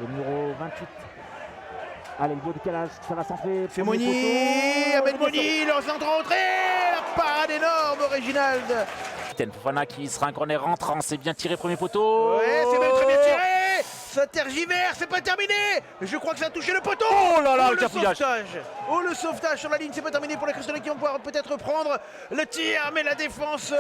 Le numéro 28. Allez, le beau décalage, ça va centrer. C'est Monny, Ahmed Monny, le centre entré, la parade énorme originale. Fofana qui sera un corner rentrant, c'est bien tiré, premier poteau. Ouais, c'est même très bien tiré. Ça tergivère, c'est pas terminé. Je crois que ça a touché le poteau. Oh là là, oh, le cafouillage. Oh, le sauvetage sur la ligne, c'est pas terminé pour les Cristallins qui vont pouvoir peut-être prendre le tir, mais la défense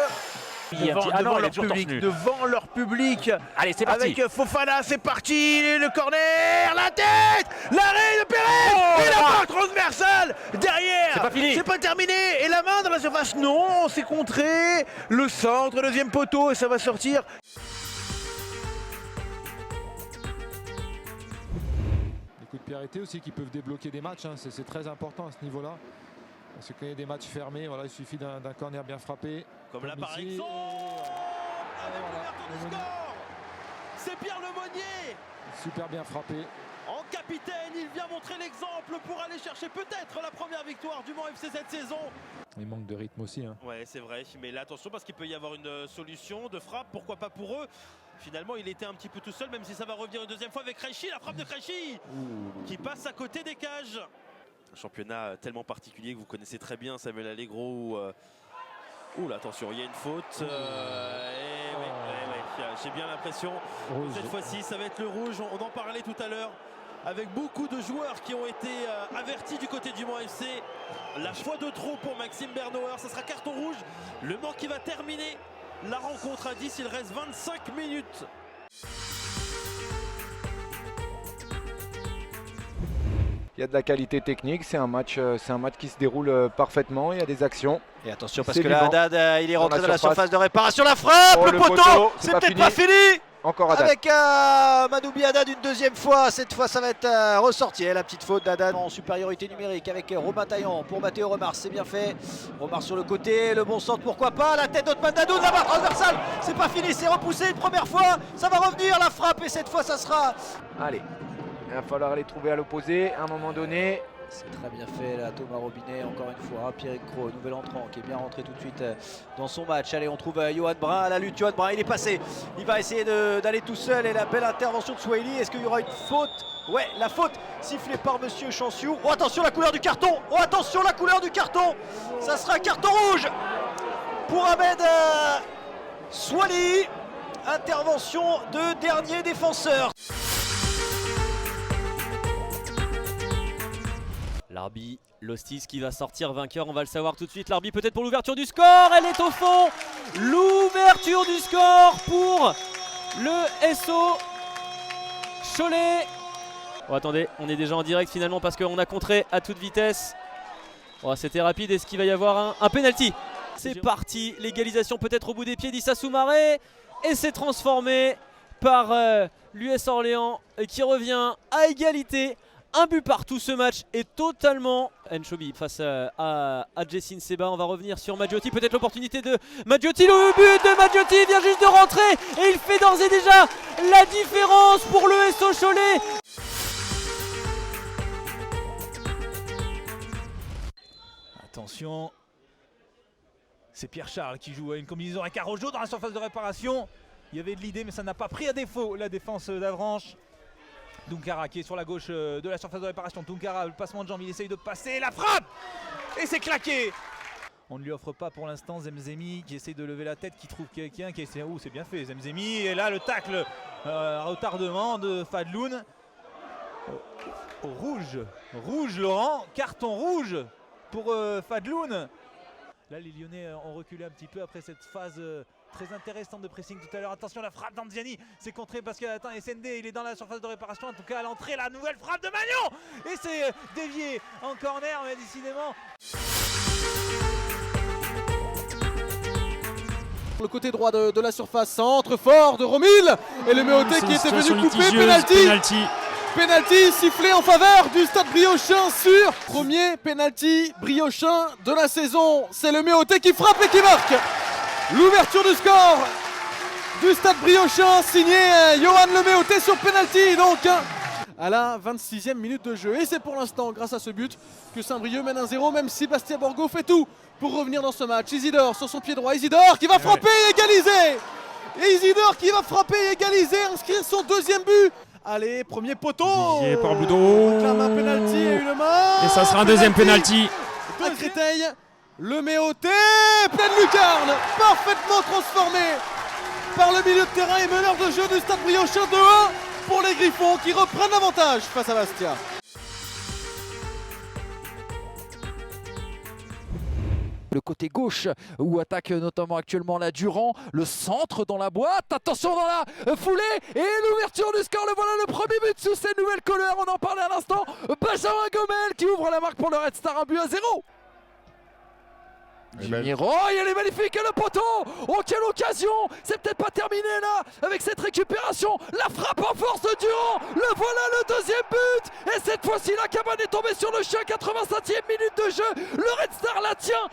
devant leur public. Allez, c'est parti. Avec Fofana, c'est parti. Le corner, la tête, l'arrêt de Pérez et la barre transversale derrière. C'est pas fini. C'est pas terminé. Et la main dans la surface, non, c'est contré. Le centre, deuxième poteau et ça va sortir. Les coups de pied arrêtés aussi qui peuvent débloquer des matchs, hein. C'est très important à ce niveau-là. Parce que quand il y a des matchs fermés, voilà, il suffit d'un corner bien frappé. Comme là par exemple, avec l'ouverture du score, c'est Pierre Lemonnier. Super bien frappé. En capitaine, il vient montrer l'exemple pour aller chercher peut-être la première victoire du Mans FC cette saison. Il manque de rythme aussi, hein. Ouais, c'est vrai, mais là attention parce qu'il peut y avoir une solution de frappe, pourquoi pas pour eux. Finalement, il était un petit peu tout seul, même si ça va revenir une deuxième fois avec Krejci, la frappe de Krejci qui passe à côté des cages. Un championnat tellement particulier que vous connaissez très bien, Samuel Allegro. Ouh là, attention, il y a une faute. J'ai bien l'impression que cette fois-ci, ça va être le rouge. On en parlait tout à l'heure avec beaucoup de joueurs qui ont été avertis du côté du Mans FC. La fois de trop pour Maxime Bernauer, ça sera carton rouge. Le Mans qui va terminer la rencontre à 10, il reste 25 minutes. Il y a de la qualité technique, c'est un match qui se déroule parfaitement, il y a des actions. Et attention parce que là, Haddad, il est rentré dans la surface de réparation, la frappe, oh, le poteau, c'est peut-être pas fini. Encore Haddad. Avec Manoubi Haddad une deuxième fois, cette fois ça va être ressorti, la petite faute d'Haddad en supériorité numérique avec Romain Taillant pour Mathéo Remars, c'est bien fait. Remars sur le côté, le bon centre, pourquoi pas, la tête d'Othman Dadoud, la barre transversale, c'est pas fini, c'est repoussé une première fois, ça va revenir la frappe et cette fois ça sera... Allez, il va falloir les trouver à l'opposé à un moment donné. C'est très bien fait là, Thomas Robinet, encore une fois, Pierrick Cros, nouvel entrant qui est bien rentré tout de suite dans son match. Allez, on trouve Johan Brun à la lutte, Johan Brun il est passé, il va essayer d'aller tout seul et la belle intervention de Swahili. Est-ce qu'il y aura une faute? Ouais, la faute sifflée par Monsieur Chanciou. Oh attention la couleur du carton, oh attention la couleur du carton, ça sera carton rouge pour Ahmed Swahili. Intervention de dernier défenseur. L'arbitre Lostis qui va sortir vainqueur, on va le savoir tout de suite. L'arbitre peut-être pour l'ouverture du score, elle est au fond. L'ouverture du score pour le SO Cholet. Oh, attendez, on est déjà en direct finalement parce qu'on a contré à toute vitesse. Oh, c'était rapide, est-ce qu'il va y avoir un penalty? C'est parti, l'égalisation peut-être au bout des pieds d'Issa Soumaré. Et c'est transformé par l'US Orléans qui revient à égalité. Un but partout, ce match est totalement Nchobi face à Jessin Seba. On va revenir sur Maggiotti, peut-être l'opportunité de Maggiotti, le but de Maggiotti vient juste de rentrer et il fait d'ores et déjà la différence pour le SO Cholet. Attention, c'est Pierre Charles qui joue à une combinaison avec Arrojo dans la surface de réparation. Il y avait de l'idée mais ça n'a pas pris à défaut la défense d'Avranches. Tunkara qui est sur la gauche de la surface de réparation. Tunkara, le passement de jambe, il essaye de passer, la frappe! Et c'est claqué! On ne lui offre pas pour l'instant Zemzemi qui essaye de lever la tête, qui trouve quelqu'un qui essaie... Oh, c'est bien fait Zemzemi, et là le tacle retardement de Fadloun. Rouge Laurent, carton rouge pour Fadloun. Là les Lyonnais ont reculé un petit peu après cette phase très intéressante de pressing tout à l'heure. Attention la frappe d'Anziani, c'est contré parce que attends, SND il est dans la surface de réparation. En tout cas à l'entrée, la nouvelle frappe de Magnon. Et c'est dévié en corner, mais décidément. Le côté droit de la surface, centre fort de Romil. Et le Méoté qui était venu couper, penalty sifflé en faveur du Stade Briochin sur premier penalty briochin de la saison. C'est le Méoté qui frappe et qui marque l'ouverture du score du Stade Briochin, signé Johan Le Méoté sur penalty donc à la 26e minute de jeu. Et c'est pour l'instant grâce à ce but que Saint-Brieuc mène 1-0, même si Bastien Borgo fait tout pour revenir dans ce match. Isidore sur son pied droit, Isidore qui va frapper et égaliser. Et Isidore qui va frapper et égaliser, inscrire son deuxième but Allez, premier poteau. Didier pour Boudot. On réclame un penalty et une main. Et ça sera un deuxième penalty. De Créteil, le Méoté, pleine lucarne, parfaitement transformé par le milieu de terrain et meneur de jeu du Stade Briochin. 2-1 pour les Griffons qui reprennent l'avantage face à Bastia. Le côté gauche où attaque notamment actuellement la Durand, le centre dans la boîte, attention dans la foulée et l'ouverture du score, le voilà le premier but sous ces nouvelles couleurs, on en parlait à l'instant, Benjamin Gomel qui ouvre la marque pour le Red Star, 1-0. Jimmy Roy, elle est magnifique, le poteau. Oh quelle occasion. C'est peut-être pas terminé là avec cette récupération. La frappe en force de Durand. Le voilà le deuxième but. Et cette fois-ci la cabane est tombée sur le chien, 85e minute de jeu. Le Red Star la tient.